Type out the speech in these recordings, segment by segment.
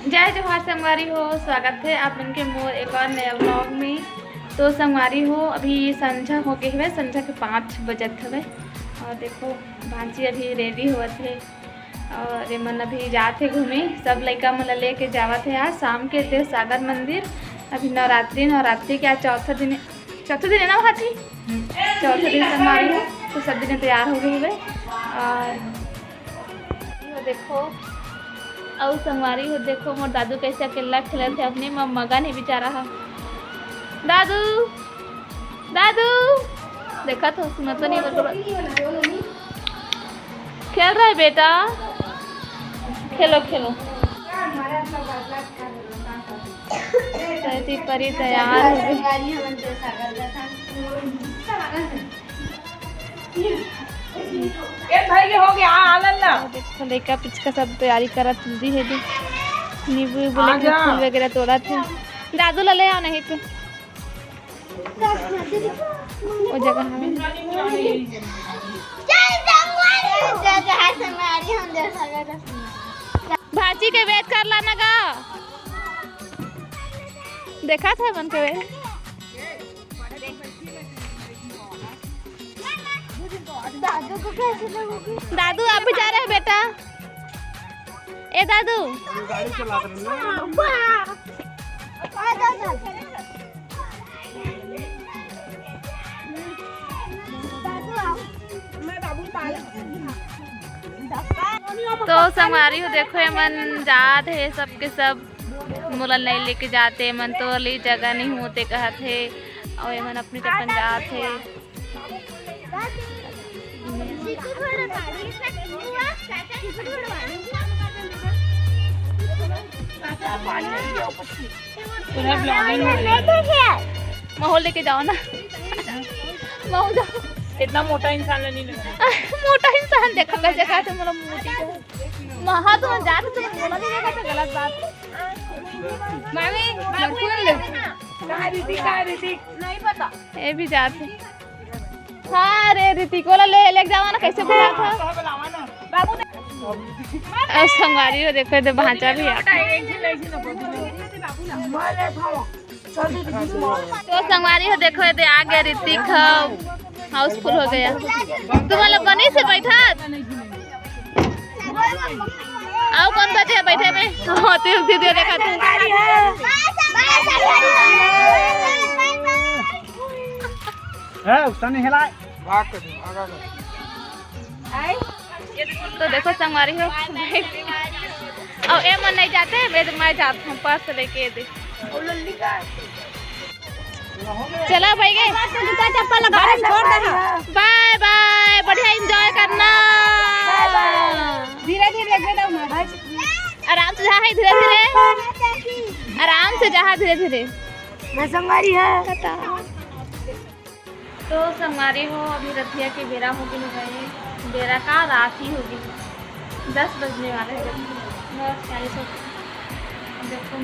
जय जोहार संगवारी हो, स्वागत है आप इनके मोर एक और नया ब्लॉग में। तो संगवारी हो अभी संझा हो गए हुए, संझा के 5 बजत हवे और देखो भांजी अभी रेडी हुआ थे और ये मन अभी जाते घूमे। सब लड़का मन लेके जावत है। आज शाम के देव सागर मंदिर। अभी नवरात्रि के आज चौथा दिन है ना भाजी, चौथा दिन संगवारी हो। तो सब दिन तैयार हो गए हुए और देखो और संगवारी हो देखो मोर दादू कैसे अकेला खेल थे अपने मगन है बेचारा है। दादू दादू देखा तो सुना तो नहीं खेल रहा है बेटा, खेलो खेलो। परी तैयार हो गई। हो गया आनंद। देखो लेका पिचका सब तैयारी करा तुलसी है भी नींबू बोले फूल वगैरह तोड़ा थे। दादू ले आओ नहीं तो वो जगह हमें भाजी के वेट कर लाना गा। देखा था मन के वेट। दादू को कैसे लगोगी? दादू आप भी जा रहे हैं बेटा? ए दादू गाड़ी चला रहे हैं। तो संगवारी हो देखो ये मन जात है सबके सब मुलन नहीं लेके जाते मन तो अली जगह नहीं होते कहते और ये मन अपनी टपन जात है। माहौल लेके जाओ ना, माहौल जाओ। इतना मोटा इंसान नहीं लगा। मोटा इंसान देखा कैसे कहते मतलब मोटी वहाँ तो जाते तो बोला नहीं देखा था गलत बात। मामी नहीं पता ये भी जाते। हाँ रे ऋतिक वाला ले जावा ना, कैसे बोला था और संगवारी हो देखो तो भांचा भी आता। तो संगवारी हो देखो ये आ गया ऋतिक हाउसफुल हो गया। तुम लोग बनी से बैठा आओ कौन बचे बैठे में होते वीडियो देखा थे। है उसका नहीं हिलाए भाग कर आगा तो देखो संगवारी हो और ए मन नहीं जाते मैं जाता हूँ पास से लेके दे। चला भाई गए चप्पल लगा बाय बाय, बढ़िया एंजॉय करना। धीरे धीरे आराम से जहाँ धीरे धीरे आराम से जहाँ धीरे धीरे संगवारी है। तो संगवारी हो अभी रथिया की बेरा हो गई, बेरा का रात ही होगी 10 बजने वाले हैं। देखो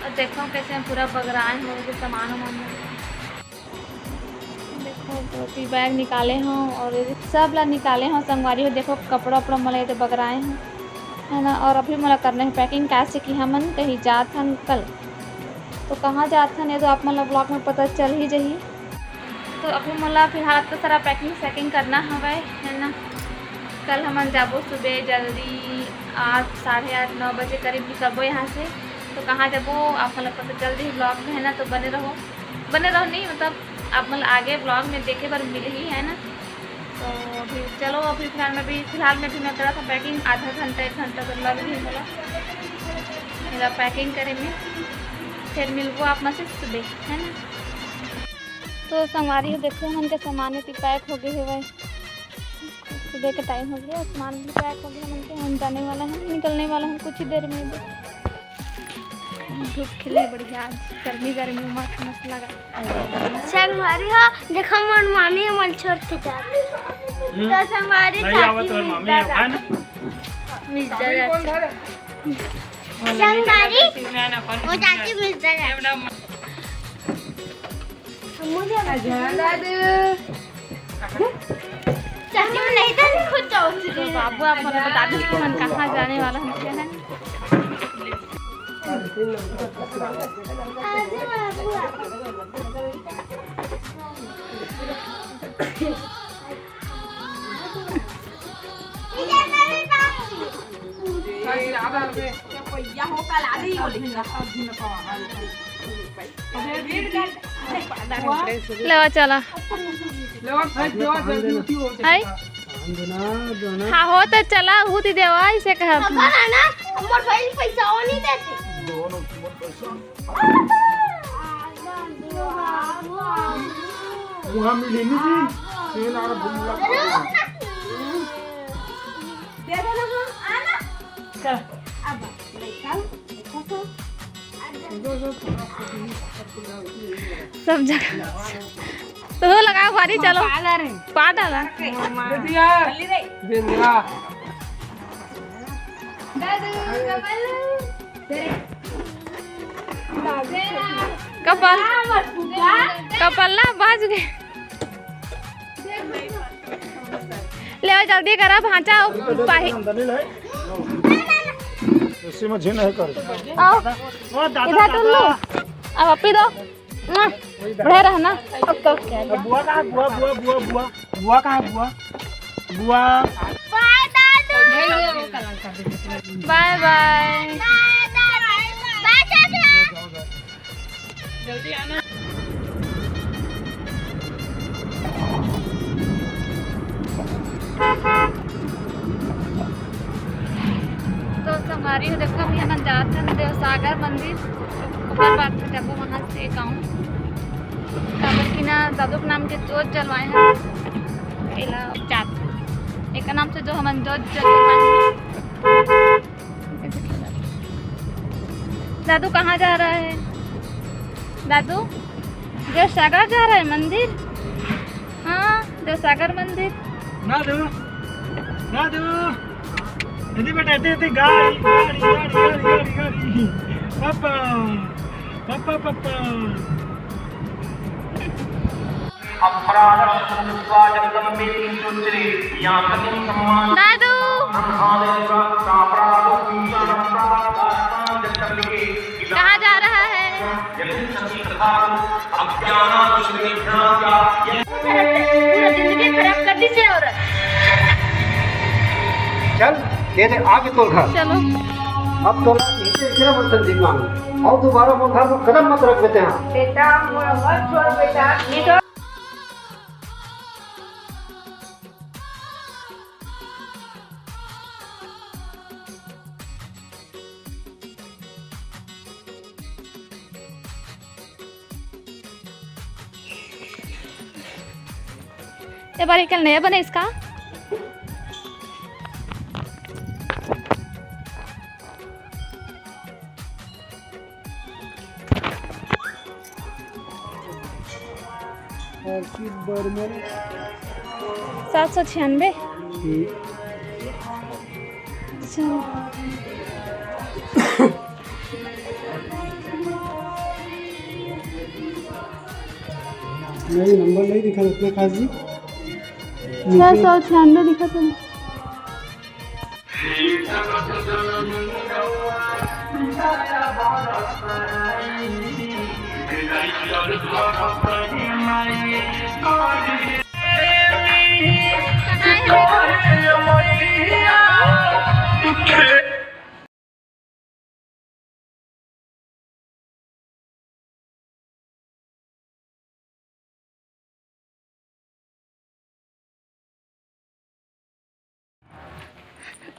और देखो कैसे हम पूरा बगराए हो गए सामान वामान। देखो धोती बैग निकाले हों और सब ला निकाले हों संगवारी हो। देखो कपड़ा उपड़ा मले तो बगराए हैं है ना। और अभी मला करने है पैकिंग कैसे कि हमन कहीं जात हन कल। तो कहाँ जात हन ये तो आप मतलब ब्लॉग में पता चल ही जाही। तो अभी मला फिलहाल तो सारा पैकिंग सैकिंग करना हवे है ना। कल हम जाबो सुबह जल्दी 8 साढ़े 8 9 बजे करीब निकलबो यहाँ से। तो कहाँ जाबो आप मतलब पता जल्दी ही ब्लॉग में है ना। तो बने रहो नहीं मतलब आप मतलब आगे ब्लॉग में देखे पर मिले ही है ना। तो अभी चलो अभी फिलहाल में भी मैं करा था पैकिंग आधा घंटा 1 घंटा तो लग ही बोला मेरा पैकिंग करे में। फिर मिलबो आप में से सुबह है ना। तो संगवारी हो देखो उनके सामान भी पैक हो गए हुए। सुबह का टाइम हो गया, सामान भी पैक हो गया। हम जाने वाला है, निकलने वाला है कुछ ही देर में। धूप खिले बढ़िया, गर्मी मस्त लगा। संगवारी हो देखो मोर मामी मन छोड़ के जाती। तो संगवारी संगवारी वो जाती मिलता है। चाची में नहीं था खुद जाओ। तो बाबू आप हमें बता दें कि हम कहाँ जाने वाला है। ले चला आई हाँ हो तो चला हूँ ती देवा इसे कहा ना हमर भाई पैसा वो नहीं देते वहाँ मिली नहीं थी तेल आ रहा दे दे ना आना चल अब निकाल सब जगह तो लगा भारी चलो पा डाला कपल कपल्ला बाज गए ले जल्दी करा भांचा पाही इसी में झिन है कर आओ इधर तुम लो अब अपनी दो बढ़े रहना अब तो क्या बुआ कहाँ बुआ बुआ बुआ बुआ बुआ कहाँ बुआ बुआ बाय दादू बाय बाय बाय चाचा जल्दी आना तो हमारी देखो हम यहाँ जाते हैं देवसागर मंदिर ऊपर बात जब वहाँ से गाँव की ना दादू के नाम के जोत जलवाए हैं पहला जात एक नाम से जो हम जोत जलवाए हैं। दादू कहाँ जा रहा है दादू देवसागर जा रहा है मंदिर हाँ देवसागर मंदिर ना दो यदि बेटा इतनी गाड़ी गाड़ी गाड़ी गाड़ी गाड़ी गाड़ी पापा पापा पापा दादू कहाँ जा रहा है पूरा जिंदगी खराब कर दी से औरत चल दे दे आगे तोड़ खा चलो अब तो नीचे गिरा मत संदीप मान और दोबारा मुंह को कदम मत रख देते हैं बेटा मोरा मत छोड़ बेटा नहीं तो ये बार कल नया बने इसका और किस बार में 796 नहीं नंबर नहीं दिखा उसमें खास जी 696 दिखा था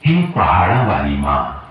इन पहाड़ों वाली माँ